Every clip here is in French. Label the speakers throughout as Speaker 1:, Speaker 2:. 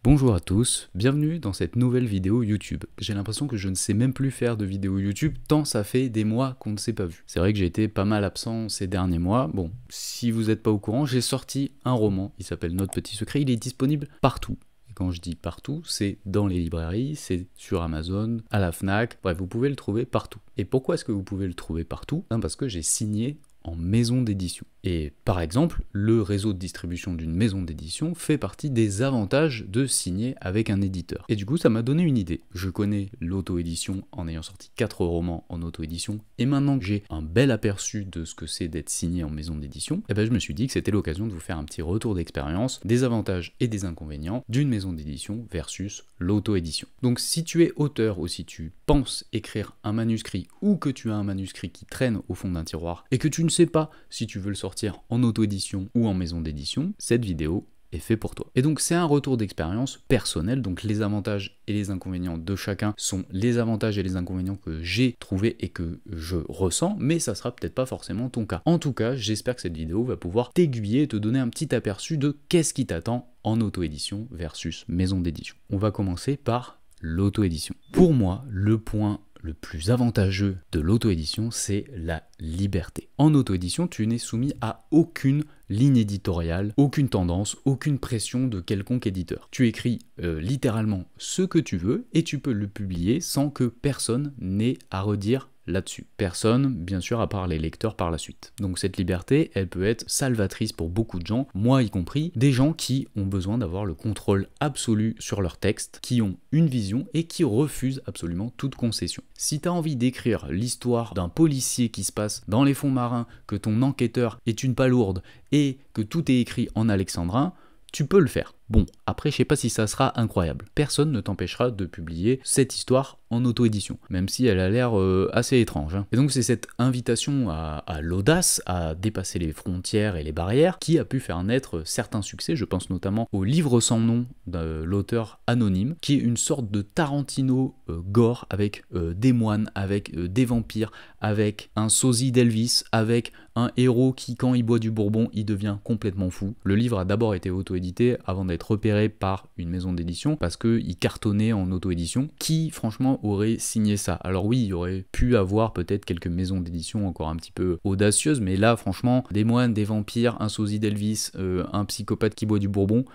Speaker 1: Bonjour à tous, bienvenue dans cette nouvelle vidéo YouTube. J'ai l'impression que je ne sais même plus faire de vidéo YouTube tant ça fait des mois qu'on ne s'est pas vu. C'est vrai que j'ai été pas mal absent ces derniers mois. Bon, si vous n'êtes pas au courant, j'ai sorti un roman, il s'appelle Notre Petit Secret, il est disponible partout. Et quand je dis partout, c'est dans les librairies, c'est sur Amazon, à la Fnac, bref, vous pouvez le trouver partout. Et pourquoi est-ce que vous pouvez le trouver partout? Parce que j'ai signé en maison d'édition. Et par exemple, le réseau de distribution d'une maison d'édition fait partie des avantages de signer avec un éditeur. Et du coup, ça m'a donné une idée. Je connais l'auto-édition en ayant sorti 4 romans en auto-édition, et maintenant que j'ai un bel aperçu de ce que c'est d'être signé en maison d'édition, je me suis dit que c'était l'occasion de vous faire un petit retour d'expérience des avantages et des inconvénients d'une maison d'édition versus l'auto-édition. Donc si tu es auteur ou si tu penses écrire un manuscrit ou que tu as un manuscrit qui traîne au fond d'un tiroir et que tu ne sais pas si tu veux le sortir en auto-édition ou en maison d'édition, cette vidéo est fait pour toi. Et donc c'est un retour d'expérience personnel, donc les avantages et les inconvénients de chacun sont les avantages et les inconvénients que j'ai trouvés et que je ressens, mais ça sera peut-être pas forcément ton cas. En tout cas, j'espère que cette vidéo va pouvoir t'aiguiller et te donner un petit aperçu de qu'est-ce qui t'attend en auto-édition versus maison d'édition. On va commencer par l'auto-édition. Pour moi, le point le plus avantageux de l'auto-édition, c'est la liberté. En auto-édition, tu n'es soumis à aucune ligne éditoriale, aucune tendance, aucune pression de quelconque éditeur. Tu écris littéralement ce que tu veux et tu peux le publier sans que personne n'ait à redire là-dessus. Personne, bien sûr, à part les lecteurs par la suite. Donc cette liberté, elle peut être salvatrice pour beaucoup de gens, moi y compris, des gens qui ont besoin d'avoir le contrôle absolu sur leur texte, qui ont une vision et qui refusent absolument toute concession. Si tu as envie d'écrire l'histoire d'un policier qui se passe dans les fonds marins, que ton enquêteur est une palourde et que tout est écrit en alexandrin, tu peux le faire. Bon, après, je sais pas si ça sera incroyable. Personne ne t'empêchera de publier cette histoire en auto-édition, même si elle a l'air assez étrange. Et donc c'est cette invitation à l'audace, à dépasser les frontières et les barrières, qui a pu faire naître certains succès. Je pense notamment au Livre sans nom de l'auteur anonyme, qui est une sorte de Tarantino gore, avec des moines, avec des vampires, avec un sosie d'Elvis, avec un héros qui, quand il boit du bourbon, il devient complètement fou. Le livre a d'abord été auto-édité avant d'être repéré par une maison d'édition parce qu'il cartonnait en auto-édition. Qui franchement aurait signé ça? Alors oui, il y aurait pu avoir peut-être quelques maisons d'édition encore un petit peu audacieuses, mais là franchement, des moines, des vampires, un sosie d'Elvis, un psychopathe qui boit du bourbon,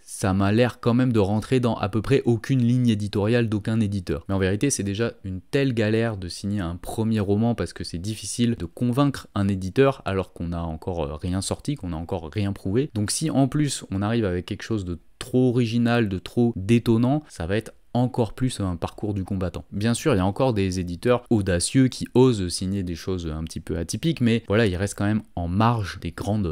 Speaker 1: ça m'a l'air quand même de rentrer dans à peu près aucune ligne éditoriale d'aucun éditeur. Mais en vérité, c'est déjà une telle galère de signer un premier roman parce que c'est difficile de convaincre un éditeur alors qu'on n'a encore rien sorti, qu'on n'a encore rien prouvé. Donc si en plus on arrive avec quelque chose de trop original, de trop détonnant, ça va être encore plus un parcours du combattant. Bien sûr, il y a encore des éditeurs audacieux qui osent signer des choses un petit peu atypiques, mais voilà, ils restent quand même en marge des grandes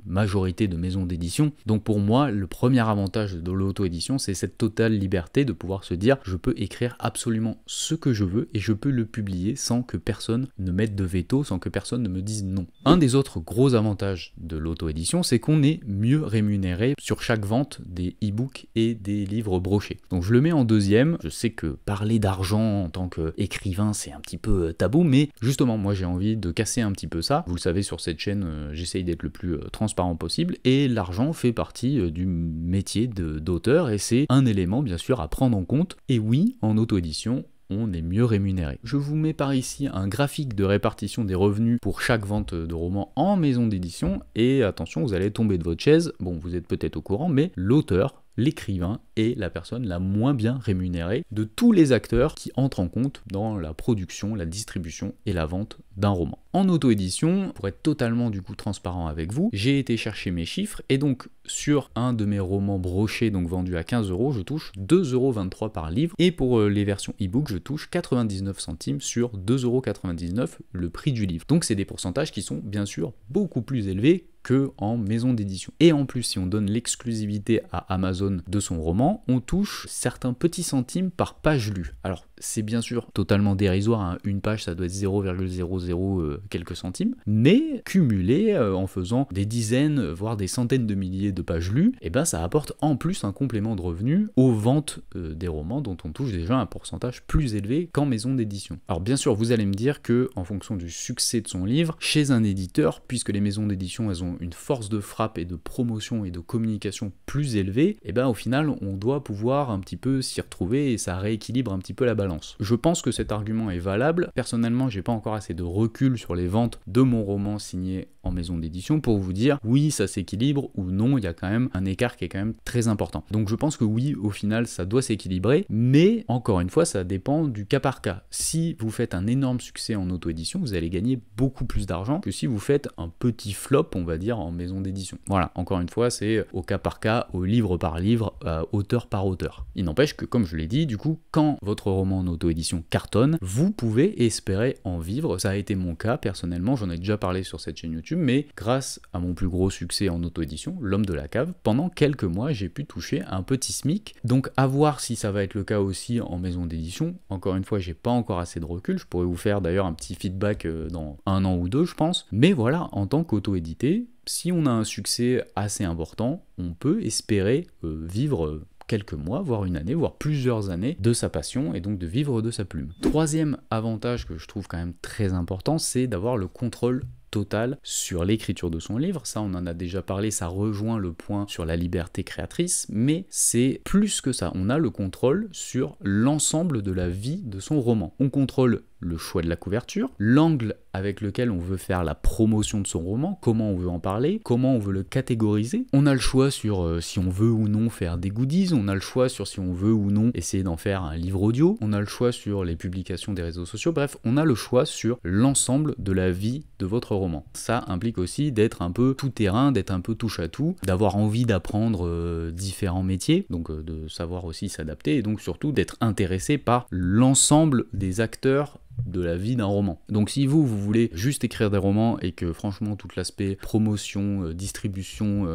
Speaker 1: majorités de maisons d'édition. Donc pour moi, le premier avantage de l'auto-édition, c'est cette totale liberté de pouvoir se dire, je peux écrire absolument ce que je veux et je peux le publier sans que personne ne mette de veto, sans que personne ne me dise non. Un des autres gros avantages de l'auto-édition, c'est qu'on est mieux rémunéré sur chaque vente des e-books et des livres brochés. Donc je le mets en deuxième. Je sais que parler d'argent en tant qu'écrivain, c'est un petit peu tabou, mais justement, moi j'ai envie de casser un petit peu ça. Vous le savez, sur cette chaîne, j'essaye d'être le plus transparent possible, et l'argent fait partie du métier d'auteur, et c'est un élément, bien sûr, à prendre en compte. Et oui, en auto-édition, on est mieux rémunéré. Je vous mets par ici un graphique de répartition des revenus pour chaque vente de roman en maison d'édition, et attention, vous allez tomber de votre chaise, bon, vous êtes peut-être au courant, mais l'auteur, l'écrivain est la personne la moins bien rémunérée de tous les acteurs qui entrent en compte dans la production, la distribution et la vente d'un roman. En auto-édition, pour être totalement du coup transparent avec vous, j'ai été chercher mes chiffres et donc sur un de mes romans brochés, donc vendu à 15 €, je touche 2,23 € par livre, et pour les versions e-book, je touche 99 centimes sur 2,99 € le prix du livre. Donc c'est des pourcentages qui sont bien sûr beaucoup plus élevés que en maison d'édition. Et en plus, si on donne l'exclusivité à Amazon de son roman, on touche certains petits centimes par page lue. Alors, c'est bien sûr totalement dérisoire, hein. Une page ça doit être 0,00 quelques centimes, mais cumulé en faisant des dizaines, voire des centaines de milliers de pages lues, et ben ça apporte en plus un complément de revenus aux ventes des romans dont on touche déjà un pourcentage plus élevé qu'en maison d'édition. Alors bien sûr, vous allez me dire que en fonction du succès de son livre, chez un éditeur, puisque les maisons d'édition elles ont une force de frappe et de promotion et de communication plus élevée, et ben au final on doit pouvoir un petit peu s'y retrouver et ça rééquilibre un petit peu la balance. Je pense que cet argument est valable. Personnellement, j'ai pas encore assez de recul sur les ventes de mon roman signé en maison d'édition pour vous dire oui ça s'équilibre ou non, il y a quand même un écart qui est quand même très important. Donc je pense que oui, au final ça doit s'équilibrer, mais encore une fois ça dépend du cas par cas. Si vous faites un énorme succès en auto-édition, vous allez gagner beaucoup plus d'argent que si vous faites un petit flop, on va dire, en maison d'édition. Voilà, encore une fois c'est au cas par cas, au livre par livre, auteur par auteur. Il n'empêche que comme je l'ai dit, du coup quand votre roman en auto-édition cartonne, vous pouvez espérer en vivre. Ça a été mon cas personnellement, j'en ai déjà parlé sur cette chaîne YouTube, mais grâce à mon plus gros succès en auto-édition, L'Homme de la Cave, pendant quelques mois j'ai pu toucher un petit SMIC. Donc à voir si ça va être le cas aussi en maison d'édition. Encore une fois, j'ai pas encore assez de recul, je pourrais vous faire d'ailleurs un petit feedback dans 1 an ou 2 je pense, mais voilà, en tant qu'auto-édité, si on a un succès assez important, on peut espérer vivre quelques mois, voire une année, voire plusieurs années de sa passion et donc de vivre de sa plume. Troisième avantage que je trouve quand même très important, c'est d'avoir le contrôle total sur l'écriture de son livre. Ça, on en a déjà parlé, ça rejoint le point sur la liberté créatrice, mais c'est plus que ça. On a le contrôle sur l'ensemble de la vie de son roman. On contrôle le choix de la couverture, l'angle avec lequel on veut faire la promotion de son roman, comment on veut en parler, comment on veut le catégoriser. On a le choix sur si on veut ou non faire des goodies, on a le choix sur si on veut ou non essayer d'en faire un livre audio, on a le choix sur les publications des réseaux sociaux, bref, on a le choix sur l'ensemble de la vie de votre roman. Ça implique aussi d'être un peu tout terrain, d'être un peu touche à tout, d'avoir envie d'apprendre différents métiers, donc de savoir aussi s'adapter, et donc surtout d'être intéressé par l'ensemble des acteurs de la vie d'un roman. Donc si vous voulez juste écrire des romans et que franchement tout l'aspect promotion, distribution,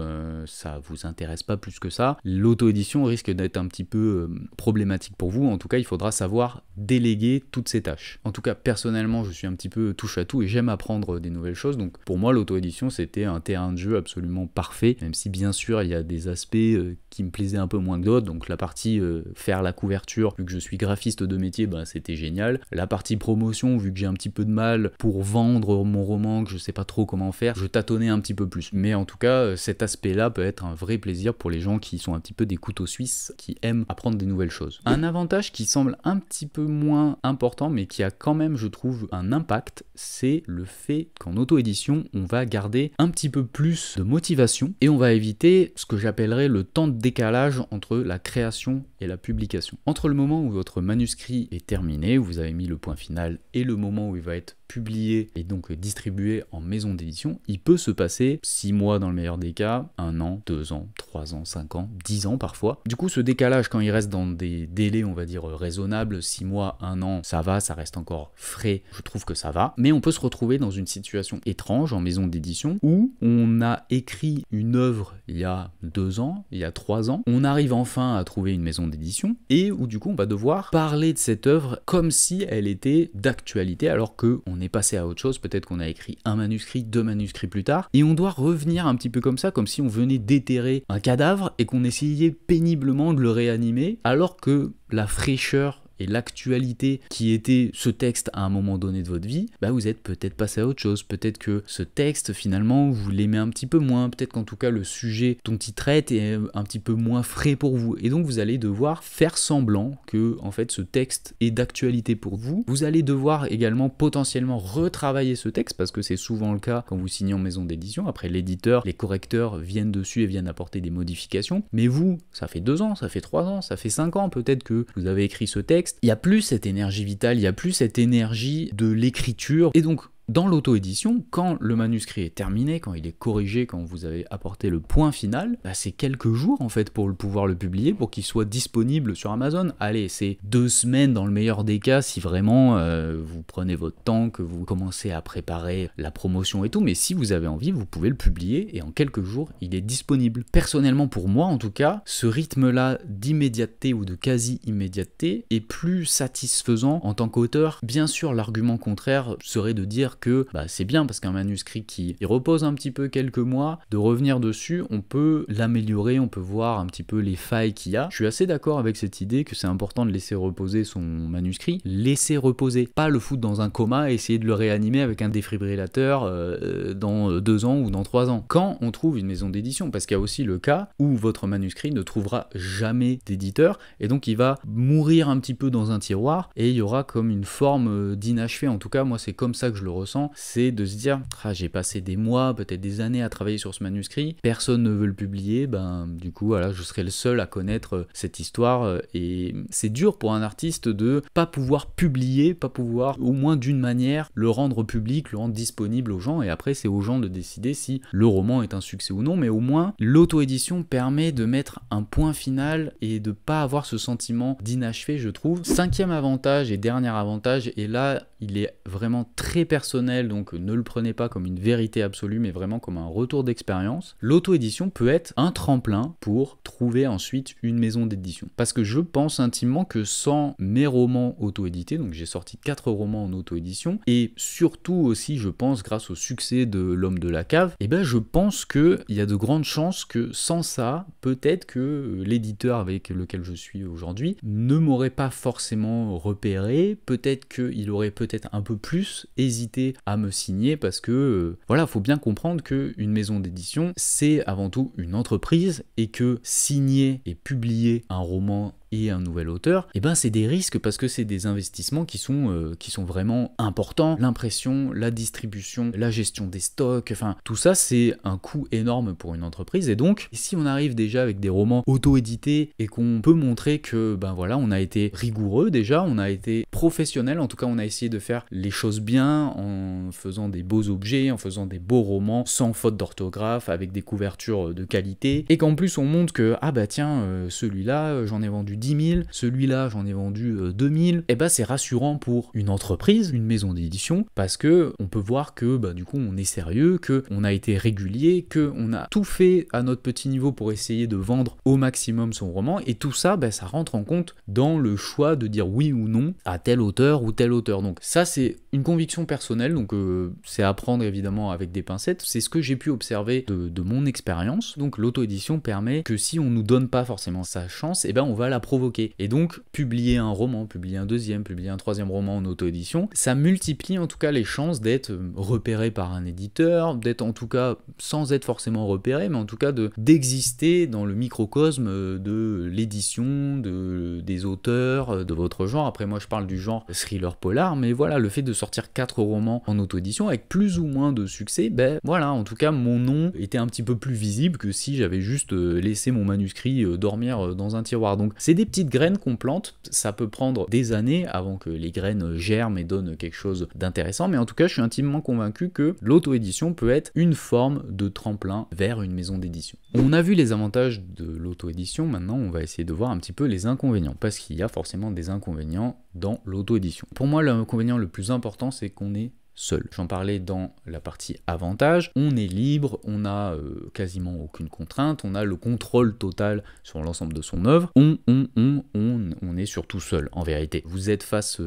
Speaker 1: ça vous intéresse pas plus que ça, l'auto-édition risque d'être un petit peu problématique pour vous. En tout cas, il faudra savoir déléguer toutes ces tâches. En tout cas, personnellement, je suis un petit peu touche à tout et j'aime apprendre des nouvelles choses. Donc pour moi, l'auto-édition, c'était un terrain de jeu absolument parfait, même si bien sûr, il y a des aspects qui me plaisaient un peu moins que d'autres. Donc la partie faire la couverture, vu que je suis graphiste de métier, ben, c'était génial. La partie promotion, vu que j'ai un petit peu de mal pour vendre mon roman, que je sais pas trop comment faire, je tâtonnais un petit peu plus. Mais en tout cas, cet aspect-là peut être un vrai plaisir pour les gens qui sont un petit peu des couteaux suisses, qui aiment apprendre des nouvelles choses. Un avantage qui semble un petit peu moins important, mais qui a quand même, je trouve, un impact, c'est le fait qu'en auto-édition, on va garder un petit peu plus de motivation et on va éviter ce que j'appellerais le temps de décalage entre la création et la publication. Entre le moment où votre manuscrit est terminé, où vous avez mis le point final, et le moment où il va être publié et donc distribué en maison d'édition, il peut se passer 6 mois dans le meilleur des cas, 1 an, 2 ans, 3 ans, 5 ans, 10 ans parfois. Du coup, ce décalage, quand il reste dans des délais, on va dire, raisonnables, 6 mois, 1 an, ça va, ça reste encore frais, je trouve que ça va. Mais on peut se retrouver dans une situation étrange en maison d'édition où on a écrit une œuvre il y a 2 ans, il y a 3 ans, on arrive enfin à trouver une maison d'édition et où du coup on va devoir parler de cette œuvre comme si elle était d'actualité alors qu'on est passé à autre chose, peut-être qu'on a écrit un manuscrit, 2 manuscrits plus tard, et on doit revenir un petit peu comme ça, comme si on venait déterrer un cadavre et qu'on essayait péniblement de le réanimer, alors que la fraîcheur et l'actualité qui était ce texte à un moment donné de votre vie, bah vous êtes peut-être passé à autre chose, peut-être que ce texte finalement vous l'aimez un petit peu moins, peut-être qu'en tout cas le sujet dont il traite est un petit peu moins frais pour vous, et donc vous allez devoir faire semblant que en fait ce texte est d'actualité pour vous. Vous allez devoir également potentiellement retravailler ce texte, parce que c'est souvent le cas quand vous signez en maison d'édition. Après l'éditeur, les correcteurs viennent dessus et viennent apporter des modifications, mais vous, ça fait 2 ans, ça fait 3 ans, ça fait 5 ans peut-être que vous avez écrit ce texte, il n'y a plus cette énergie vitale, il n'y a plus cette énergie de l'écriture, et donc Dans l'auto-édition, quand le manuscrit est terminé, quand il est corrigé, quand vous avez apporté le point final, bah c'est quelques jours en fait pour pouvoir le publier, pour qu'il soit disponible sur Amazon. Allez, c'est 2 semaines dans le meilleur des cas si vraiment vous prenez votre temps, que vous commencez à préparer la promotion et tout, mais si vous avez envie, vous pouvez le publier et en quelques jours, il est disponible. Personnellement pour moi en tout cas, ce rythme-là d'immédiateté ou de quasi-immédiateté est plus satisfaisant en tant qu'auteur. Bien sûr, l'argument contraire serait de dire que bah, c'est bien parce qu'un manuscrit qui repose un petit peu quelques mois, de revenir dessus, on peut l'améliorer, on peut voir un petit peu les failles qu'il y a. Je suis assez d'accord avec cette idée que c'est important de laisser reposer son manuscrit. Laisser reposer, pas le foutre dans un coma et essayer de le réanimer avec un défibrillateur dans 2 ans ou dans 3 ans. Quand on trouve une maison d'édition, parce qu'il y a aussi le cas où votre manuscrit ne trouvera jamais d'éditeur et donc il va mourir un petit peu dans un tiroir et il y aura comme une forme d'inachevé. En tout cas, moi c'est comme ça que je le ressens, c'est de se dire ah, j'ai passé des mois, peut-être des années à travailler sur ce manuscrit, personne ne veut le publier, ben du coup voilà, je serai le seul à connaître cette histoire et c'est dur pour un artiste de pas pouvoir publier, pas pouvoir au moins d'une manière le rendre public, le rendre disponible aux gens et après c'est aux gens de décider si le roman est un succès ou non, mais au moins l'auto-édition permet de mettre un point final et de pas avoir ce sentiment d'inachevé, je trouve. 5e avantage et dernier avantage, et là il est vraiment très personnel, donc ne le prenez pas comme une vérité absolue, mais vraiment comme un retour d'expérience. L'auto-édition peut être un tremplin pour trouver ensuite une maison d'édition. Parce que je pense intimement que sans mes romans auto-édités, donc j'ai sorti 4 romans en auto-édition, et surtout aussi je pense grâce au succès de L'Homme de la Cave, et ben je pense qu'il y a de grandes chances que sans ça, peut-être que l'éditeur avec lequel je suis aujourd'hui ne m'aurait pas forcément repéré, peut-être qu'il aurait peut-être un peu plus hésité à me signer parce que voilà, faut bien comprendre qu'une maison d'édition c'est avant tout une entreprise et que signer et publier un roman et un nouvel auteur, et ben c'est des risques parce que c'est des investissements qui sont vraiment importants. L'impression, la distribution, la gestion des stocks, enfin tout ça c'est un coût énorme pour une entreprise et donc si on arrive déjà avec des romans auto-édités et qu'on peut montrer que ben voilà, on a été rigoureux déjà, on a été professionnel, en tout cas on a essayé de faire les choses bien en faisant des beaux objets, en faisant des beaux romans sans faute d'orthographe, avec des couvertures de qualité et qu'en plus on montre que ah bah tiens celui-là j'en ai vendu 10 000, celui-là j'en ai vendu 2000, et bah c'est rassurant pour une entreprise, une maison d'édition, parce que on peut voir que bah du coup on est sérieux, que on a été régulier, que on a tout fait à notre petit niveau pour essayer de vendre au maximum son roman, et tout ça bah, ça rentre en compte dans le choix de dire oui ou non à tel auteur ou tel auteur. Donc ça c'est une conviction personnelle, donc c'est à prendre évidemment avec des pincettes, c'est ce que j'ai pu observer de mon expérience. Donc l'auto-édition permet que si on nous donne pas forcément sa chance, et ben on va la provoquer. Et donc, publier un roman, publier un deuxième, publier un troisième roman en auto-édition, ça multiplie en tout cas les chances d'être repéré par un éditeur, d'être en tout cas, sans être forcément repéré, mais en tout cas d'exister dans le microcosme de l'édition, des auteurs, de votre genre. Après moi je parle du genre thriller polar, mais voilà, le fait de sortir 4 romans en auto-édition avec plus ou moins de succès, ben voilà, en tout cas mon nom était un petit peu plus visible que si j'avais juste laissé mon manuscrit dormir dans un tiroir. Donc c'est des petites graines qu'on plante, ça peut prendre des années avant que les graines germent et donnent quelque chose d'intéressant, mais en tout cas je suis intimement convaincu que l'auto-édition peut être une forme de tremplin vers une maison d'édition. On a vu les avantages de l'auto-édition, maintenant on va essayer de voir un petit peu les inconvénients, parce qu'il y a forcément des inconvénients dans l'auto-édition. Pour moi l'inconvénient le plus important c'est qu'on est seul. J'en parlais dans la partie avantage, on est libre, on n'a quasiment aucune contrainte, on a le contrôle total sur l'ensemble de son œuvre, on est surtout seul en vérité. Vous êtes face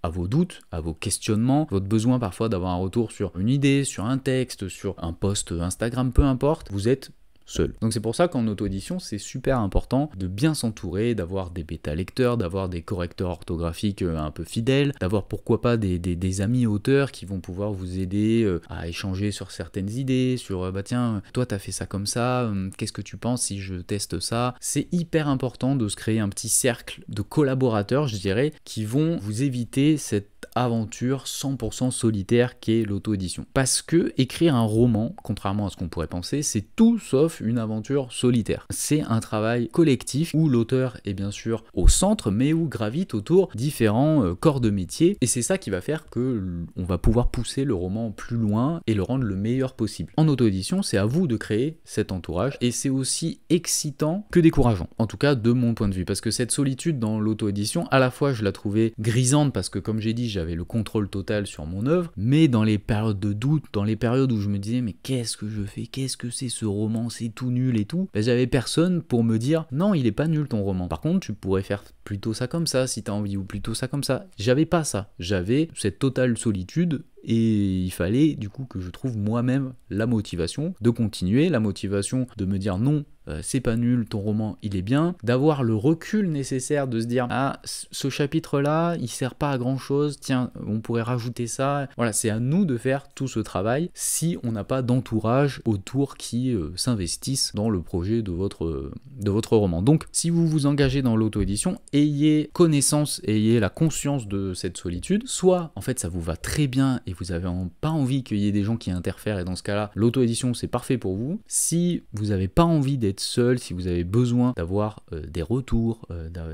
Speaker 1: à vos doutes, à vos questionnements, votre besoin parfois d'avoir un retour sur une idée, sur un texte, sur un post Instagram, peu importe, vous êtes seul. Donc c'est pour ça qu'en auto-édition, c'est super important de bien s'entourer, d'avoir des bêta-lecteurs, d'avoir des correcteurs orthographiques un peu fidèles, d'avoir pourquoi pas des amis auteurs qui vont pouvoir vous aider à échanger sur certaines idées, sur bah tiens, toi t'as fait ça comme ça, qu'est-ce que tu penses si je teste ça? C'est hyper important de se créer un petit cercle de collaborateurs, je dirais, qui vont vous éviter cette aventure 100% solitaire qu'est l'auto-édition. Parce que écrire un roman, contrairement à ce qu'on pourrait penser, c'est tout sauf une aventure solitaire. C'est un travail collectif où l'auteur est bien sûr au centre, mais où gravitent autour différents corps de métier, et c'est ça qui va faire que on va pouvoir pousser le roman plus loin et le rendre le meilleur possible. En auto-édition, c'est à vous de créer cet entourage, et c'est aussi excitant que décourageant, en tout cas de mon point de vue, parce que cette solitude dans l'auto-édition, à la fois je la trouvais grisante parce que comme j'ai dit, j'avais le contrôle total sur mon œuvre, mais dans les périodes de doute, dans les périodes où je me disais mais qu'est-ce que je fais, qu'est-ce que c'est ce roman, c'est tout nul et tout, ben, j'avais personne pour me dire non, il est pas nul ton roman, par contre tu pourrais faire plutôt ça comme ça si t'as envie, ou plutôt ça comme ça. J'avais pas ça, j'avais cette totale solitude, et il fallait du coup que je trouve moi-même la motivation de continuer, la motivation de me dire non, c'est pas nul, ton roman il est bien, d'avoir le recul nécessaire de se dire ah, ce chapitre là il sert pas à grand chose, tiens on pourrait rajouter ça. Voilà, c'est à nous de faire tout ce travail si on n'a pas d'entourage autour qui s'investissent dans le projet de votre roman. Donc si vous vous engagez dans l'auto-édition, ayez connaissance, ayez la conscience de cette solitude, soit en fait ça vous va très bien et vous avez pas envie qu'il y ait des gens qui interfèrent, et dans ce cas-là, l'auto-édition c'est parfait pour vous. Si vous n'avez pas envie d'être seul, si vous avez besoin d'avoir des retours,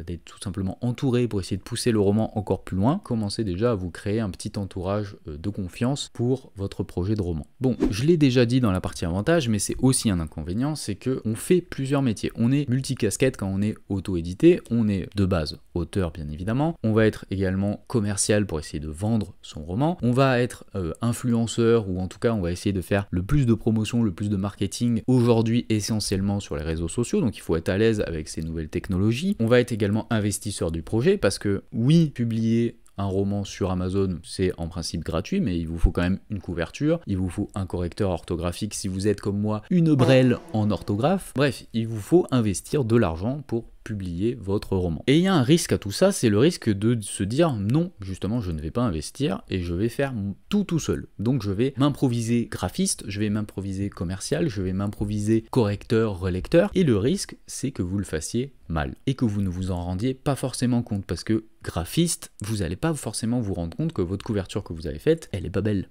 Speaker 1: d'être tout simplement entouré pour essayer de pousser le roman encore plus loin, commencez déjà à vous créer un petit entourage de confiance pour votre projet de roman. Bon, je l'ai déjà dit dans la partie avantage, mais c'est aussi un inconvénient, c'est qu'on fait plusieurs métiers. On est multicasquette quand on est auto-édité, on est de base auteur bien évidemment, on va être également commercial pour essayer de vendre son roman, on va être influenceur, ou en tout cas on va essayer de faire le plus de promotion, le plus de marketing aujourd'hui essentiellement sur les réseaux sociaux, donc il faut être à l'aise avec ces nouvelles technologies. On va être également investisseur du projet parce que oui, publier un roman sur Amazon, c'est en principe gratuit, mais il vous faut quand même une couverture, il vous faut un correcteur orthographique si vous êtes comme moi une brêle en orthographe. Bref, il vous faut investir de l'argent pour publier votre roman. Et il y a un risque à tout ça, c'est le risque de se dire non, justement je ne vais pas investir et je vais faire tout seul. Donc je vais m'improviser graphiste, je vais m'improviser commercial, je vais m'improviser correcteur, relecteur, et le risque c'est que vous le fassiez mal et que vous ne vous en rendiez pas forcément compte, parce que graphiste, vous n'allez pas forcément vous rendre compte que votre couverture que vous avez faite, elle est pas belle.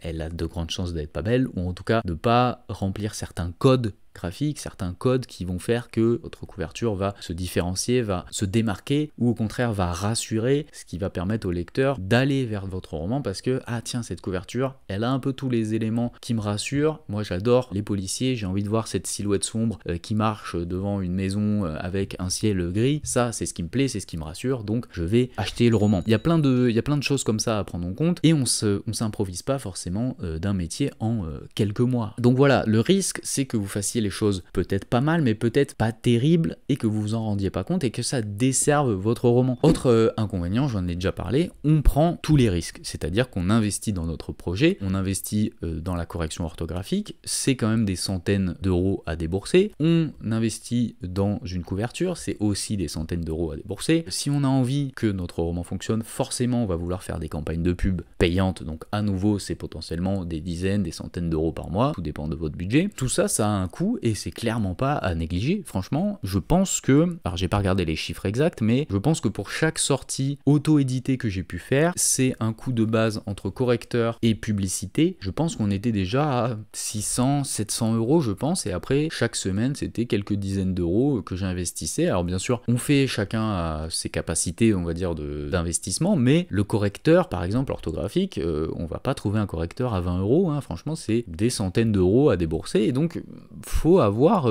Speaker 1: Elle a de grandes chances d'être pas belle, ou en tout cas de pas remplir certains codes graphiques, certains codes qui vont faire que votre couverture va se différencier, va se démarquer, ou au contraire va rassurer, ce qui va permettre au lecteur d'aller vers votre roman parce que ah tiens, cette couverture, elle a un peu tous les éléments qui me rassurent. Moi j'adore les policiers, j'ai envie de voir cette silhouette sombre qui marche devant une maison avec un ciel gris, ça c'est ce qui me plaît, c'est ce qui me rassure, donc je vais acheter le roman. Il y a plein de choses comme ça à prendre en compte, et on s'improvise pas forcément d'un métier en quelques mois. Donc voilà, le risque c'est que vous fassiez les choses peut-être pas mal, mais peut-être pas terribles, et que vous vous en rendiez pas compte et que ça desserve votre roman. Autre inconvénient, j'en ai déjà parlé, on prend tous les risques, c'est-à-dire qu'on investit dans notre projet, on investit dans la correction orthographique, c'est quand même des centaines d'euros à débourser, on investit dans une couverture, c'est aussi des centaines d'euros à débourser. Si on a envie que notre roman fonctionne, forcément on va vouloir faire des campagnes de pub payantes, donc à nouveau c'est potentiellement des dizaines, des centaines d'euros par mois, tout dépend de votre budget. Tout ça, ça a un coût, et c'est clairement pas à négliger. Franchement, je pense que, alors j'ai pas regardé les chiffres exacts, mais je pense que pour chaque sortie auto-éditée que j'ai pu faire, c'est un coût de base entre correcteur et publicité. Je pense qu'on était déjà à 600, 700 euros, je pense, et après, chaque semaine, c'était quelques dizaines d'euros que j'investissais. Alors bien sûr, on fait chacun à ses capacités, on va dire, d'investissement, mais le correcteur, par exemple, orthographique, on va pas trouver un correcteur à 20 euros, hein. Franchement, c'est des centaines d'euros à débourser, et donc faut avoir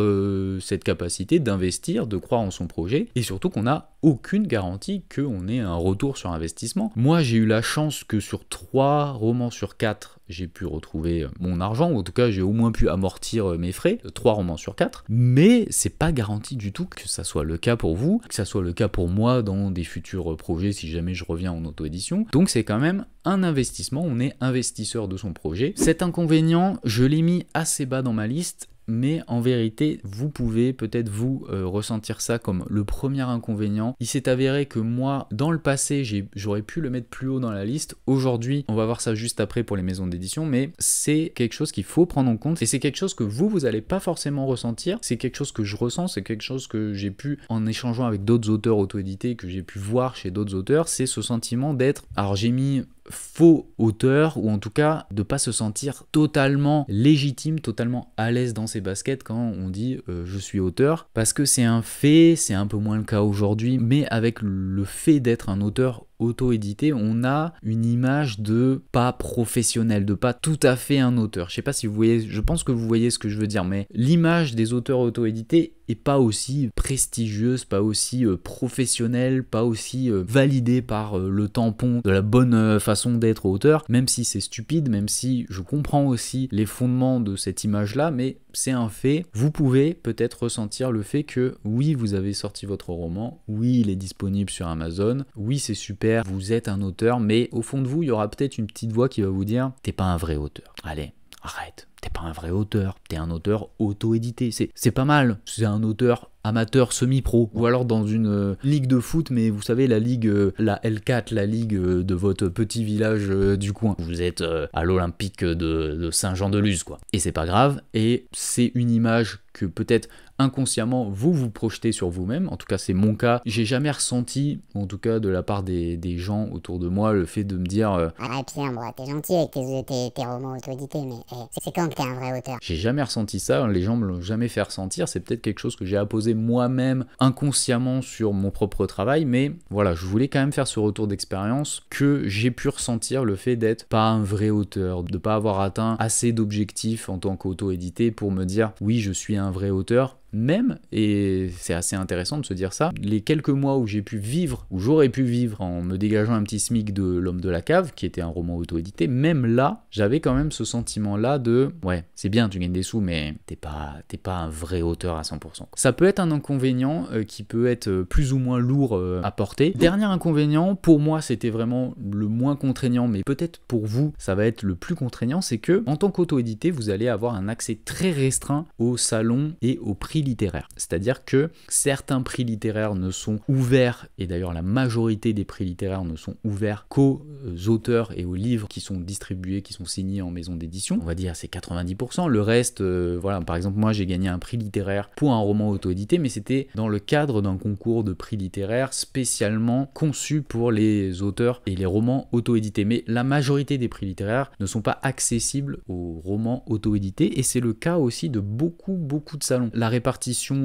Speaker 1: cette capacité d'investir, de croire en son projet, et surtout qu'on n'a aucune garantie qu'on ait un retour sur investissement. Moi j'ai eu la chance que sur 3 romans sur 4 j'ai pu retrouver mon argent, ou en tout cas j'ai au moins pu amortir mes frais, 3 romans sur 4, mais c'est pas garanti du tout que ça soit le cas pour vous, que ça soit le cas pour moi dans des futurs projets si jamais je reviens en auto-édition. Donc c'est quand même un investissement, on est investisseur de son projet. Cet inconvénient, je l'ai mis assez bas dans ma liste, mais en vérité, vous pouvez peut-être vous ressentir ça comme le premier inconvénient. Il s'est avéré que moi, dans le passé, j'aurais pu le mettre plus haut dans la liste. Aujourd'hui, on va voir ça juste après pour les maisons d'édition, mais c'est quelque chose qu'il faut prendre en compte, et c'est quelque chose que vous n'allez pas forcément ressentir. C'est quelque chose que je ressens, c'est quelque chose que j'ai pu, en échangeant avec d'autres auteurs auto-édités, que j'ai pu voir chez d'autres auteurs, c'est ce sentiment d'être, alors j'ai mis faux auteur, ou en tout cas de pas se sentir totalement légitime, totalement à l'aise dans ses baskets quand on dit je suis auteur, parce que c'est un fait, c'est un peu moins le cas aujourd'hui, mais avec le fait d'être un auteur auto-édité, on a une image de pas professionnel, de pas tout à fait un auteur. Je sais pas si vous voyez, je pense que vous voyez ce que je veux dire, mais l'image des auteurs auto-édités est pas aussi prestigieuse, pas aussi professionnelle, pas aussi validée par le tampon de la bonne façon d'être auteur, même si c'est stupide, même si je comprends aussi les fondements de cette image-là, mais c'est un fait. Vous pouvez peut-être ressentir le fait que oui, vous avez sorti votre roman, oui, il est disponible sur Amazon, oui, c'est super, vous êtes un auteur, mais au fond de vous, il y aura peut-être une petite voix qui va vous dire « T'es pas un vrai auteur. Allez, arrête. T'es pas un vrai auteur. T'es un auteur auto-édité. C'est pas mal. C'est un auteur amateur semi-pro, ou alors dans une ligue de foot, mais vous savez, la ligue, la L4, la ligue de votre petit village du coin. Vous êtes à l'Olympique de Saint-Jean-de-Luz, quoi. Et c'est pas grave, et c'est une image que peut-être inconsciemment vous vous projetez sur vous-même, en tout cas c'est mon cas. J'ai jamais ressenti, en tout cas de la part des gens autour de moi, le fait de me dire
Speaker 2: ah Pierre, bon, t'es gentil avec tes romans auto-édités, mais c'est quand que t'es un vrai auteur?
Speaker 1: J'ai jamais ressenti ça, les gens me l'ont jamais fait ressentir, c'est peut-être quelque chose que j'ai apposé moi-même inconsciemment sur mon propre travail, mais voilà, je voulais quand même faire ce retour d'expérience, que j'ai pu ressentir le fait d'être pas un vrai auteur, de pas avoir atteint assez d'objectifs en tant qu'auto-édité pour me dire oui, je suis un vrai auteur. Même, et c'est assez intéressant de se dire ça, les quelques mois où j'ai pu vivre, où j'aurais pu vivre en me dégageant un petit SMIC de L'Homme de la Cave, qui était un roman auto-édité, même là, j'avais quand même ce sentiment-là de ouais, c'est bien, tu gagnes des sous, mais t'es pas un vrai auteur à 100%. Ça peut être un inconvénient qui peut être plus ou moins lourd à porter. Dernier inconvénient, pour moi, c'était vraiment le moins contraignant, mais peut-être pour vous, ça va être le plus contraignant, c'est que en tant qu'auto-édité, vous allez avoir un accès très restreint aux salons et aux prix littéraires. C'est-à-dire que certains prix littéraires ne sont ouverts, et d'ailleurs la majorité des prix littéraires ne sont ouverts qu'aux auteurs et aux livres qui sont distribués, qui sont signés en maison d'édition. On va dire c'est 90%. Le reste, voilà, par exemple moi j'ai gagné un prix littéraire pour un roman auto-édité, mais c'était dans le cadre d'un concours de prix littéraires spécialement conçu pour les auteurs et les romans auto-édités. Mais la majorité des prix littéraires ne sont pas accessibles aux romans auto-édités, et c'est le cas aussi de beaucoup de salons. La répartition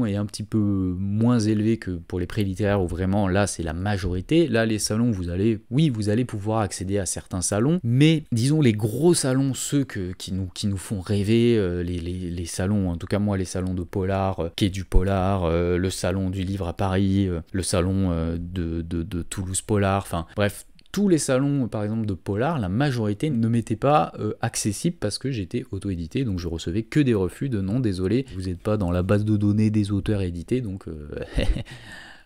Speaker 1: est un petit peu moins élevée que pour les prix littéraires où vraiment là c'est la majorité. Là les salons, vous allez pouvoir accéder à certains salons, mais disons les gros salons, ceux qui nous font rêver, les salons, en tout cas moi les salons de polar, Quai du Polar, le salon du livre à Paris, le salon de Toulouse Polar, enfin bref, tous les salons, par exemple, de polar, la majorité ne m'étaient pas accessibles parce que j'étais auto-édité, donc je recevais que des refus de non, désolé, vous n'êtes pas dans la base de données des auteurs édités, donc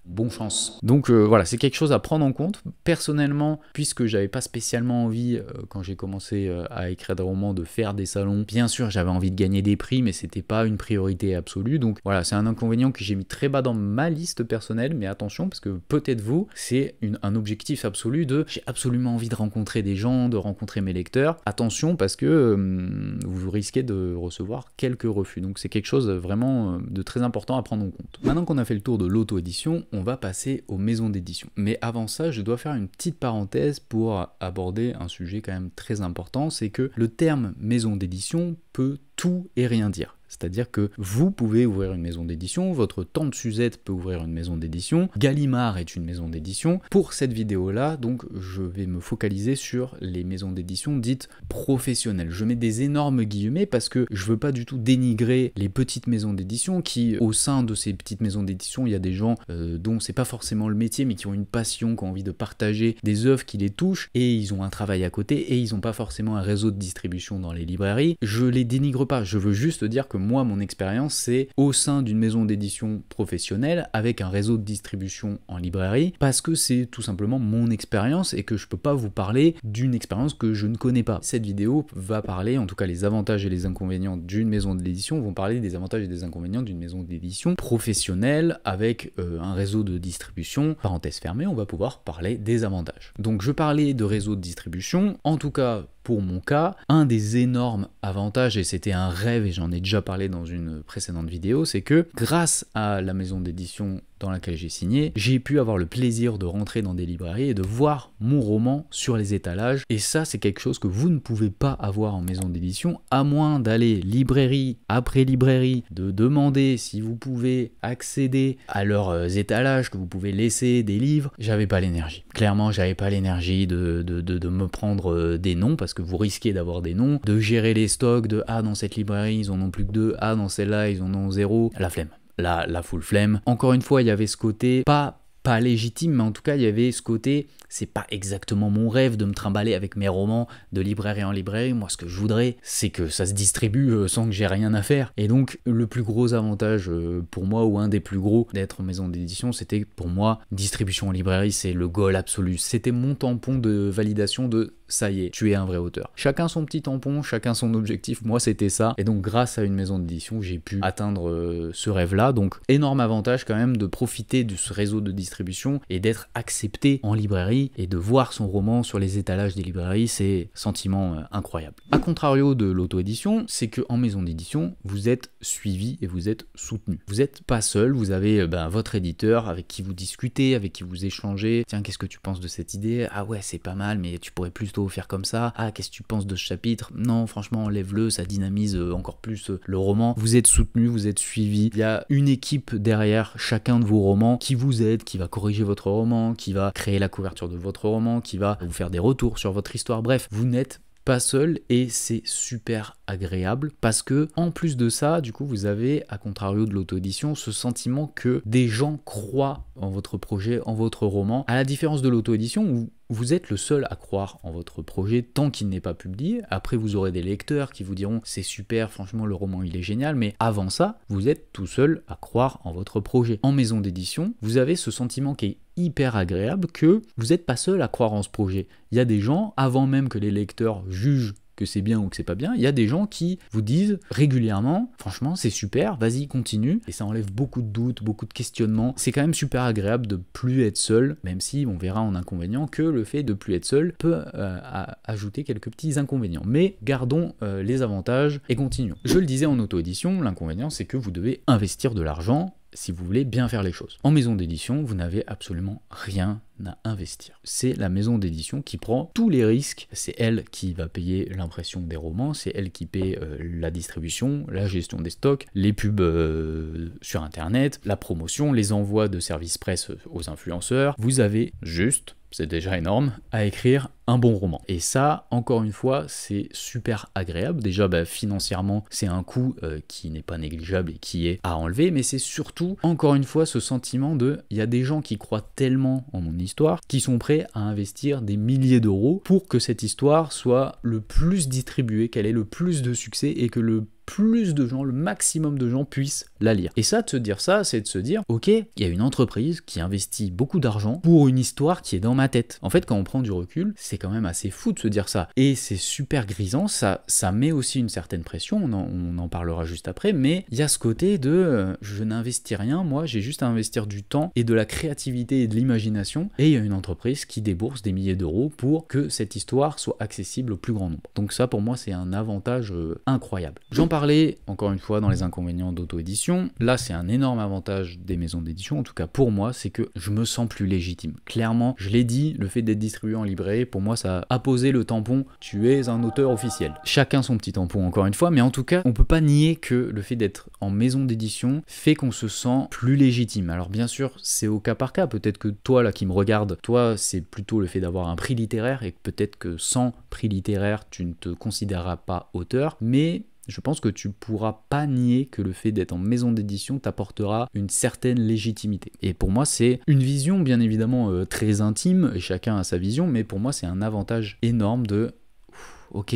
Speaker 1: bonne chance. Donc voilà, c'est quelque chose à prendre en compte. Personnellement, puisque j'avais pas spécialement envie, quand j'ai commencé à écrire des romans, de faire des salons, bien sûr j'avais envie de gagner des prix, mais c'était pas une priorité absolue. Donc voilà, c'est un inconvénient que j'ai mis très bas dans ma liste personnelle, mais attention, parce que peut-être vous, c'est un objectif absolu de j'ai absolument envie de rencontrer des gens, de rencontrer mes lecteurs. Attention, parce que vous risquez de recevoir quelques refus. Donc c'est quelque chose vraiment de très important à prendre en compte. Maintenant qu'on a fait le tour de l'auto-édition, on va passer aux maisons d'édition. Mais avant ça, je dois faire une petite parenthèse pour aborder un sujet quand même très important, c'est que le terme maison d'édition peut tout et rien dire. C'est-à-dire que vous pouvez ouvrir une maison d'édition, votre tante Suzette peut ouvrir une maison d'édition, Gallimard est une maison d'édition. Pour cette vidéo-là, donc, je vais me focaliser sur les maisons d'édition dites professionnelles. Je mets des énormes guillemets parce que je veux pas du tout dénigrer les petites maisons d'édition qui, au sein de ces petites maisons d'édition, il y a des gens dont c'est pas forcément le métier, mais qui ont une passion, qui ont envie de partager des œuvres qui les touchent, et ils ont un travail à côté, et ils ont pas forcément un réseau de distribution dans les librairies. Je les dénigre pas, je veux juste dire que moi, mon expérience, c'est au sein d'une maison d'édition professionnelle avec un réseau de distribution en librairie, parce que c'est tout simplement mon expérience et que je peux pas vous parler d'une expérience que je ne connais pas. Cette vidéo va parler, en tout cas les avantages et les inconvénients d'une maison d'édition, vont parler des avantages et des inconvénients d'une maison d'édition professionnelle avec un réseau de distribution. Parenthèse fermée, on va pouvoir parler des avantages. Donc je parlais de réseau de distribution, en tout cas pour mon cas, un des énormes avantages, et c'était un rêve et j'en ai déjà parlé dans une précédente vidéo, c'est que grâce à la maison d'édition dans laquelle j'ai signé, j'ai pu avoir le plaisir de rentrer dans des librairies et de voir mon roman sur les étalages. Et ça, c'est quelque chose que vous ne pouvez pas avoir en maison d'édition, à moins d'aller librairie après librairie, de demander si vous pouvez accéder à leurs étalages, que vous pouvez laisser des livres. J'avais pas l'énergie. Clairement, j'avais pas l'énergie de me prendre des noms, parce que vous risquez d'avoir des noms, de gérer les stocks, de ah dans cette librairie ils en ont plus que 2, ah dans celle-là ils en ont 0. La flemme. La full flemme. Encore une fois, il y avait ce côté pas légitime, mais en tout cas il y avait ce côté, c'est pas exactement mon rêve de me trimballer avec mes romans de librairie en librairie. Moi ce que je voudrais, c'est que ça se distribue sans que j'ai rien à faire. Et donc le plus gros avantage pour moi, ou un des plus gros d'être maison d'édition, c'était pour moi, distribution en librairie, c'est le goal absolu. C'était mon tampon de validation de ça y est, tu es un vrai auteur. Chacun son petit tampon, chacun son objectif, moi c'était ça. Et donc grâce à une maison d'édition, j'ai pu atteindre ce rêve-là. Donc énorme avantage quand même de profiter de ce réseau de distribution et d'être accepté en librairie et de voir son roman sur les étalages des librairies, c'est un sentiment incroyable. A contrario de l'auto-édition, c'est qu'en maison d'édition, vous êtes suivi et vous êtes soutenu. Vous n'êtes pas seul, vous avez votre éditeur avec qui vous discutez, avec qui vous échangez. Tiens, qu'est-ce que tu penses de cette idée? Ah ouais, c'est pas mal, mais tu pourrais plutôt faire comme ça. Ah, qu'est-ce que tu penses de ce chapitre? Non, franchement, enlève-le, ça dynamise encore plus le roman. Vous êtes soutenu, vous êtes suivi. Il y a une équipe derrière chacun de vos romans qui vous aide, qui va corriger votre roman, qui va créer la couverture de votre roman, qui va vous faire des retours sur votre histoire. Bref, vous n'êtes pas seul et c'est super agréable parce que en plus de ça, du coup, vous avez, à contrario de l'auto-édition, ce sentiment que des gens croient en votre projet, en votre roman, à la différence de l'auto-édition où vous êtes le seul à croire en votre projet tant qu'il n'est pas publié. Après, vous aurez des lecteurs qui vous diront c'est super, franchement le roman il est génial, mais avant ça, vous êtes tout seul à croire en votre projet. En maison d'édition, vous avez ce sentiment qui est hyper agréable que vous n'êtes pas seul à croire en ce projet. Il y a des gens, avant même que les lecteurs jugent que c'est bien ou que c'est pas bien, il y a des gens qui vous disent régulièrement franchement c'est super, vas-y continue, et ça enlève beaucoup de doutes, beaucoup de questionnements. C'est quand même super agréable de plus être seul, même si on verra en inconvénient que le fait de plus être seul peut ajouter quelques petits inconvénients, mais gardons les avantages et continuons. Je le disais en auto-édition, l'inconvénient c'est que vous devez investir de l'argent si vous voulez bien faire les choses. En maison d'édition, vous n'avez absolument rien à investir. C'est la maison d'édition qui prend tous les risques. C'est elle qui va payer l'impression des romans, c'est elle qui paie la distribution, la gestion des stocks, les pubs sur internet, la promotion, les envois de services presse aux influenceurs. Vous avez juste, c'est déjà énorme, à écrire un bon roman. Et ça, encore une fois, c'est super agréable. Déjà, financièrement, c'est un coût qui n'est pas négligeable et qui est à enlever, mais c'est surtout, encore une fois, ce sentiment de, il y a des gens qui croient tellement en mon histoire, qui sont prêts à investir des milliers d'euros pour que cette histoire soit le plus distribuée, qu'elle ait le plus de succès et que le plus de gens, le maximum de gens puissent la lire. Et ça, de se dire ça, c'est de se dire, ok, il y a une entreprise qui investit beaucoup d'argent pour une histoire qui est dans ma tête. En fait, quand on prend du recul, c'est quand même assez fou de se dire ça. Et c'est super grisant, ça met aussi une certaine pression, on en parlera juste après, mais il y a ce côté de, je n'investis rien, moi, j'ai juste à investir du temps et de la créativité et de l'imagination, et il y a une entreprise qui débourse des milliers d'euros pour que cette histoire soit accessible au plus grand nombre. Donc ça, pour moi, c'est un avantage incroyable. J'en parlais encore une fois dans les inconvénients d'auto-édition. Là, c'est un énorme avantage des maisons d'édition, en tout cas pour moi, c'est que je me sens plus légitime. Clairement, je l'ai dit, le fait d'être distribué en librairie, pour moi, ça a posé le tampon « tu es un auteur officiel ». Chacun son petit tampon, encore une fois, mais en tout cas, on peut pas nier que le fait d'être en maison d'édition fait qu'on se sent plus légitime. Alors bien sûr, c'est au cas par cas. Peut-être que toi, là, qui me regarde, toi, c'est plutôt le fait d'avoir un prix littéraire et peut-être que sans prix littéraire, tu ne te considéreras pas auteur, mais je pense que tu pourras pas nier que le fait d'être en maison d'édition t'apportera une certaine légitimité. Et pour moi, c'est une vision bien évidemment très intime, et chacun a sa vision, mais pour moi, c'est un avantage énorme de ok,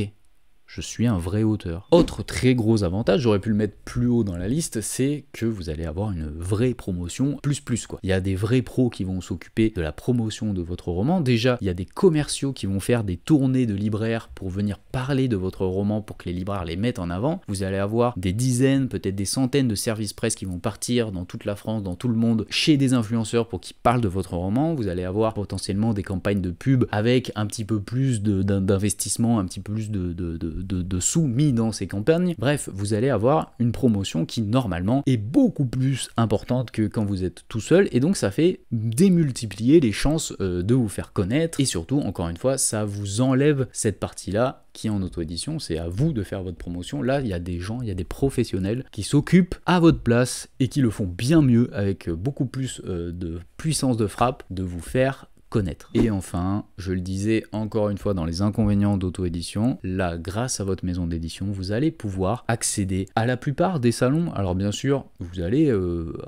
Speaker 1: je suis un vrai auteur. Autre très gros avantage, j'aurais pu le mettre plus haut dans la liste, c'est que vous allez avoir une vraie promotion plus quoi. Il y a des vrais pros qui vont s'occuper de la promotion de votre roman. Déjà, il y a des commerciaux qui vont faire des tournées de libraires pour venir parler de votre roman pour que les libraires les mettent en avant. Vous allez avoir des dizaines, peut-être des centaines de services presse qui vont partir dans toute la France, dans tout le monde, chez des influenceurs pour qu'ils parlent de votre roman. Vous allez avoir potentiellement des campagnes de pub avec un petit peu plus d'investissement, un petit peu plus de de sous mis dans ces campagnes. Bref, vous allez avoir une promotion qui normalement est beaucoup plus importante que quand vous êtes tout seul, et donc ça fait démultiplier les chances de vous faire connaître, et surtout, encore une fois, ça vous enlève cette partie-là qui est en auto-édition, c'est à vous de faire votre promotion. Là, il y a des gens, il y a des professionnels qui s'occupent à votre place et qui le font bien mieux, avec beaucoup plus de puissance de frappe, de vous faire connaître. Et enfin, je le disais encore une fois dans les inconvénients d'auto-édition, là, grâce à votre maison d'édition, vous allez pouvoir accéder à la plupart des salons. Alors bien sûr, vous allez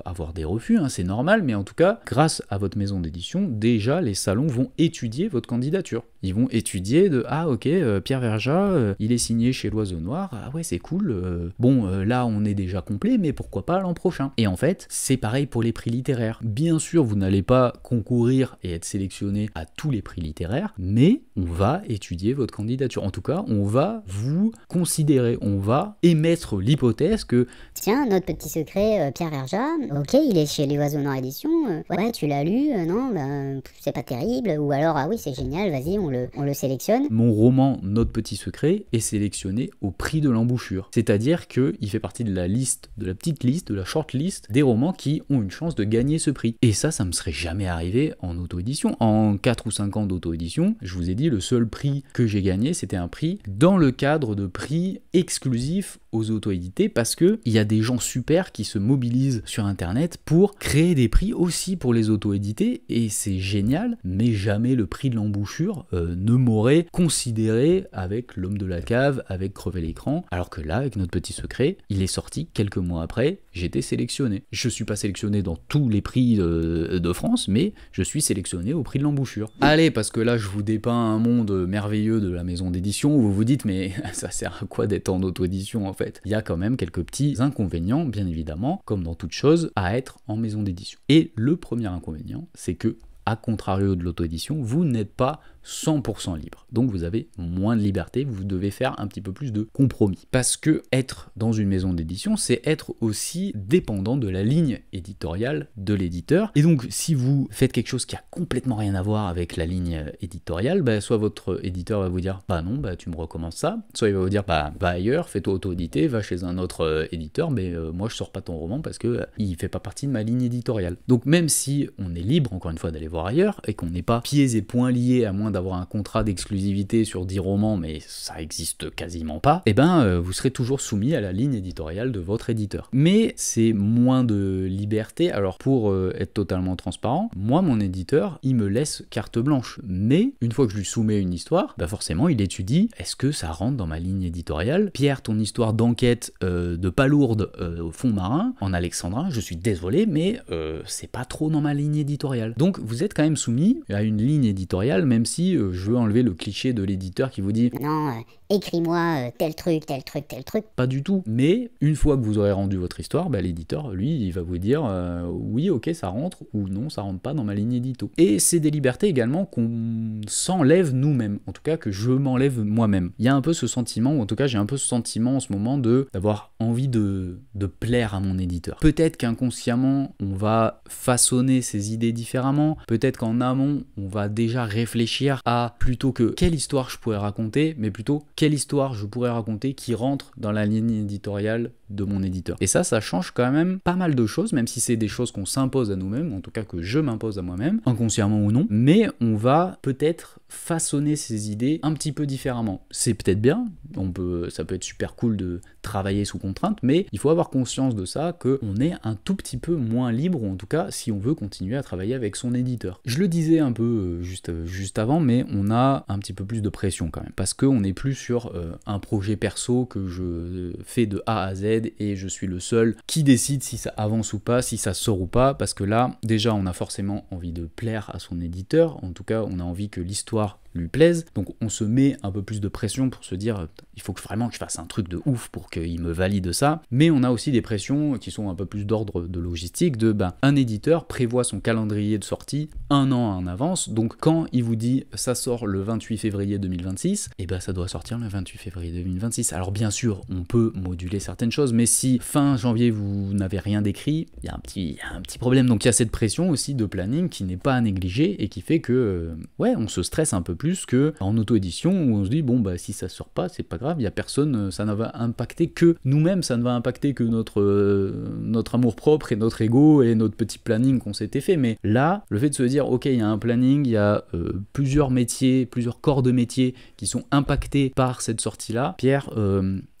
Speaker 1: avoir des refus, hein, c'est normal, mais en tout cas, grâce à votre maison d'édition, déjà, les salons vont étudier votre candidature. Ils vont étudier de « Ah ok, Pierre Verja, il est signé chez l'Oiseau Noir, ah ouais c'est cool, là on est déjà complet, mais pourquoi pas l'an prochain ?» Et en fait, c'est pareil pour les prix littéraires. Bien sûr, vous n'allez pas concourir et être sélectionné à tous les prix littéraires, mais on va étudier votre candidature. En tout cas, on va vous considérer, on va émettre l'hypothèse que «
Speaker 2: Tiens, notre petit secret, Pierre Verja, ok, il est chez les Oiseaux Noirs Édition, ouais, tu l'as lu, non, c'est pas terrible, ou alors, ah oui, c'est génial, vas-y, on le sélectionne. »
Speaker 1: Mon roman Notre Petit Secret est sélectionné au prix de l'embouchure. C'est-à-dire qu'il fait partie de la liste, de la petite liste, de la short list des romans qui ont une chance de gagner ce prix. Et ça me serait jamais arrivé en auto-édition. En 4 ou 5 ans d'auto-édition, je vous ai dit, le seul prix que j'ai gagné, c'était un prix dans le cadre de prix exclusifs aux auto-édités, parce que il y a des gens super qui se mobilisent sur internet pour créer des prix aussi pour les auto-édités, et c'est génial, mais jamais le prix de l'embouchure ne m'aurait considéré avec L'Homme de la Cave, avec Crever l'écran, alors que là, avec Notre Petit Secret, il est sorti quelques mois après, j'étais sélectionné. Je suis pas sélectionné dans tous les prix de France, mais je suis sélectionné au prix de l'embouchure. Allez, parce que là, je vous dépeins un monde merveilleux de la maison d'édition, où vous vous dites, mais ça sert à quoi d'être en auto-édition en fait? Il y a quand même quelques petits inconvénients, bien évidemment, comme dans toute chose, à être en maison d'édition. Et le premier inconvénient, c'est que, à contrario de l'auto-édition, vous n'êtes pas 100% libre. Donc vous avez moins de liberté, vous devez faire un petit peu plus de compromis. Parce que être dans une maison d'édition, c'est être aussi dépendant de la ligne éditoriale de l'éditeur. Et donc si vous faites quelque chose qui a complètement rien à voir avec la ligne éditoriale, soit votre éditeur va vous dire « Bah non, tu me recommences ça », soit il va vous dire « Bah va ailleurs, fais-toi auto-éditer, va chez un autre éditeur, mais moi je sors pas ton roman parce que il fait pas partie de ma ligne éditoriale ». Donc même si on est libre, encore une fois, d'aller voir ailleurs, et qu'on n'est pas pieds et poings liés à moins d'avoir un contrat d'exclusivité sur 10 romans, mais ça existe quasiment pas, et vous serez toujours soumis à la ligne éditoriale de votre éditeur. Mais c'est moins de liberté. Alors pour être totalement transparent, moi mon éditeur, il me laisse carte blanche, mais une fois que je lui soumets une histoire, forcément il étudie, est-ce que ça rentre dans ma ligne éditoriale? Pierre, ton histoire d'enquête de palourde au fond marin, en alexandrin, je suis désolé, mais c'est pas trop dans ma ligne éditoriale. Donc vous êtes quand même soumis à une ligne éditoriale, même si je veux enlever le cliché de l'éditeur qui vous dit «
Speaker 2: Non, écris-moi tel truc, tel truc, tel truc. »
Speaker 1: Pas du tout. Mais une fois que vous aurez rendu votre histoire, l'éditeur, lui, il va vous dire oui, ok, ça rentre, ou non, ça rentre pas dans ma ligne édito. Et c'est des libertés également qu'on s'enlève nous-mêmes, en tout cas que je m'enlève moi-même. Il y a un peu ce sentiment, ou en tout cas j'ai un peu ce sentiment en ce moment d'avoir envie de plaire à mon éditeur. Peut-être qu'inconsciemment, on va façonner ses idées différemment, peut-être qu'en amont, on va déjà réfléchir à plutôt que quelle histoire je pourrais raconter, mais plutôt quelle histoire je pourrais raconter qui rentre dans la ligne éditoriale de mon éditeur. Et ça change quand même pas mal de choses, même si c'est des choses qu'on s'impose à nous-mêmes, en tout cas que je m'impose à moi-même, inconsciemment ou non, mais on va peut-être façonner ses idées un petit peu différemment. C'est peut-être bien, ça peut être super cool de travailler sous contrainte, mais il faut avoir conscience de ça, qu'on est un tout petit peu moins libre, ou en tout cas si on veut continuer à travailler avec son éditeur. Je le disais un peu juste avant, mais on a un petit peu plus de pression quand même, parce qu'on n'est plus sur un projet perso que je fais de A à Z, et je suis le seul qui décide si ça avance ou pas, si ça sort ou pas, parce que là, déjà, on a forcément envie de plaire à son éditeur, en tout cas, on a envie que l'histoire lui plaise, donc on se met un peu plus de pression pour se dire il faut vraiment que je fasse un truc de ouf pour qu'il me valide ça, mais on a aussi des pressions qui sont un peu plus d'ordre de logistique, un éditeur prévoit son calendrier de sortie un an en avance, donc quand il vous dit ça sort le 28 février 2026, et ça doit sortir le 28 février 2026. Alors bien sûr, on peut moduler certaines choses, mais si fin janvier vous n'avez rien d'écrit, il y a un petit problème, donc il y a cette pression aussi de planning qui n'est pas à négliger et qui fait que on se stresse un peu plus qu'en auto-édition où on se dit bon bah si ça sort pas, c'est pas grave, il y a personne, ça ne va impacter que nous-mêmes, ça ne va impacter que notre amour-propre et notre ego et notre petit planning qu'on s'était fait. Mais là, le fait de se dire ok, il y a un planning, il y a plusieurs métiers, plusieurs corps de métiers qui sont impactés par cette sortie-là, Pierre,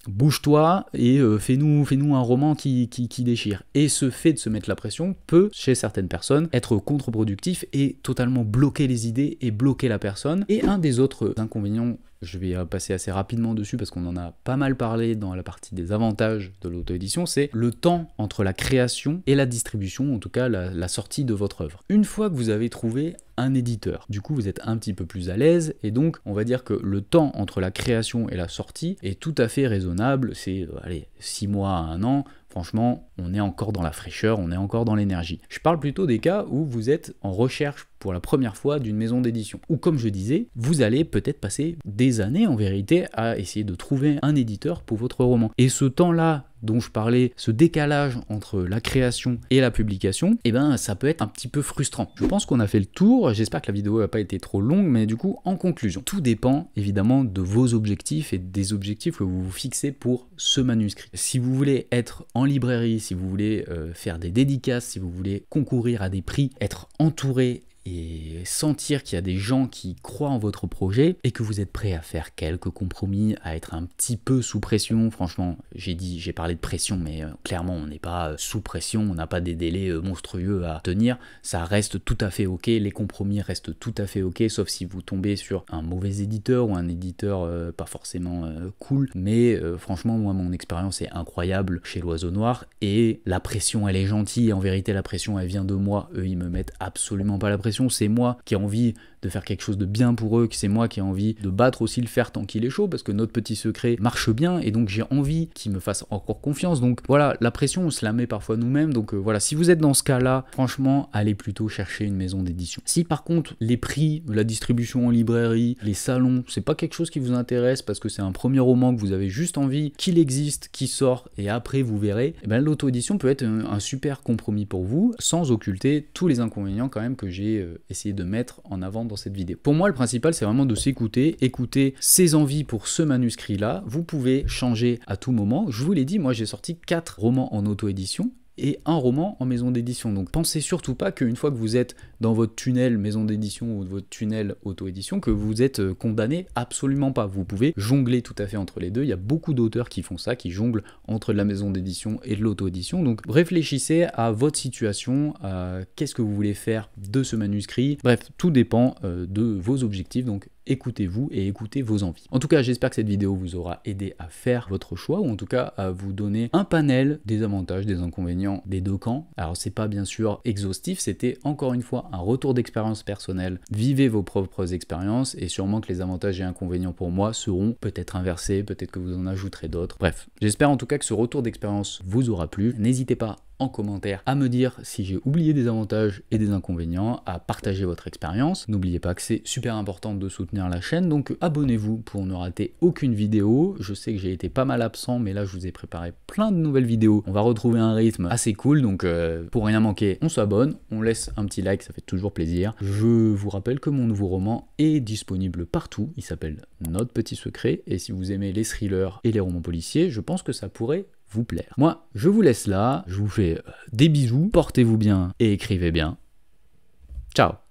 Speaker 1: bouge-toi et fais-nous un roman qui déchire. Et ce fait de se mettre la pression peut, chez certaines personnes, être contre-productif et totalement bloquer les idées et bloquer la personne. Et un des autres inconvénients, je vais passer assez rapidement dessus parce qu'on en a pas mal parlé dans la partie des avantages de l'auto-édition, c'est le temps entre la création et la distribution, en tout cas la sortie de votre œuvre. Une fois que vous avez trouvé un éditeur, du coup vous êtes un petit peu plus à l'aise et donc on va dire que le temps entre la création et la sortie est tout à fait raisonnable, c'est allez 6 mois à 1 an. Franchement, on est encore dans la fraîcheur, on est encore dans l'énergie. Je parle plutôt des cas où vous êtes en recherche pour la première fois d'une maison d'édition. Ou comme je disais, vous allez peut-être passer des années en vérité à essayer de trouver un éditeur pour votre roman. Et ce temps-là dont je parlais, ce décalage entre la création et la publication, eh ben ça peut être un petit peu frustrant. Je pense qu'on a fait le tour, j'espère que la vidéo n'a pas été trop longue, mais du coup, en conclusion, tout dépend évidemment de vos objectifs et des objectifs que vous vous fixez pour ce manuscrit. Si vous voulez être en librairie, si vous voulez faire des dédicaces, si vous voulez concourir à des prix, être entouré et sentir qu'il y a des gens qui croient en votre projet et que vous êtes prêt à faire quelques compromis, à être un petit peu sous pression. Franchement, j'ai parlé de pression, mais clairement on n'est pas sous pression, on n'a pas des délais monstrueux à tenir, ça reste tout à fait ok, les compromis restent tout à fait ok, sauf si vous tombez sur un mauvais éditeur ou un éditeur pas forcément cool, mais franchement moi mon expérience est incroyable chez l'Oiseau Noir et la pression elle est gentille, en vérité la pression elle vient de moi, eux ils me mettent absolument pas la pression. C'est moi qui ai envie de faire quelque chose de bien pour eux, c'est moi qui ai envie de battre aussi le fer tant qu'il est chaud, parce que notre petit secret marche bien, et donc j'ai envie qu'ils me fassent encore confiance. Donc voilà, la pression, on se la met parfois nous-mêmes, donc voilà, si vous êtes dans ce cas-là, franchement, allez plutôt chercher une maison d'édition. Si par contre, les prix, la distribution en librairie, les salons, c'est pas quelque chose qui vous intéresse, parce que c'est un premier roman que vous avez juste envie qu'il existe, qu'il sort, et après vous verrez, eh ben, l'auto-édition peut être un super compromis pour vous, sans occulter tous les inconvénients quand même que j'ai essayé de mettre en avant dans cette vidéo. Pour moi, le principal, c'est vraiment de s'écouter, écouter ses envies pour ce manuscrit-là. Vous pouvez changer à tout moment. Je vous l'ai dit, moi j'ai sorti 4 romans en auto-édition et un roman en maison d'édition. Donc pensez surtout pas qu'une fois que vous êtes dans votre tunnel maison d'édition ou votre tunnel auto-édition, que vous êtes condamné, absolument pas. Vous pouvez jongler tout à fait entre les deux. Il y a beaucoup d'auteurs qui font ça, qui jonglent entre la maison d'édition et de l'auto-édition. Donc réfléchissez à votre situation, à qu'est-ce que vous voulez faire de ce manuscrit. Bref, tout dépend de vos objectifs. Donc écoutez-vous et écoutez vos envies. En tout cas, j'espère que cette vidéo vous aura aidé à faire votre choix, ou en tout cas à vous donner un panel des avantages, des inconvénients des deux camps. Alors c'est pas bien sûr exhaustif, c'était encore une fois un retour d'expérience personnelle. Vivez vos propres expériences et sûrement que les avantages et inconvénients pour moi seront peut-être inversés, peut-être que vous en ajouterez d'autres. Bref, j'espère en tout cas que ce retour d'expérience vous aura plu. N'hésitez pas en commentaire à me dire si j'ai oublié des avantages et des inconvénients, à partager votre expérience. N'oubliez pas que c'est super important de soutenir la chaîne, donc abonnez-vous pour ne rater aucune vidéo. Je sais que j'ai été pas mal absent, mais là je vous ai préparé plein de nouvelles vidéos. On va retrouver un rythme assez cool, donc pour rien manquer, on s'abonne, on laisse un petit like, ça fait toujours plaisir. Je vous rappelle que mon nouveau roman est disponible partout, il s'appelle Notre Petit Secret, et si vous aimez les thrillers et les romans policiers, je pense que ça pourrait vous plaire. Moi, je vous laisse là, je vous fais des bisous, portez-vous bien et écrivez bien. Ciao!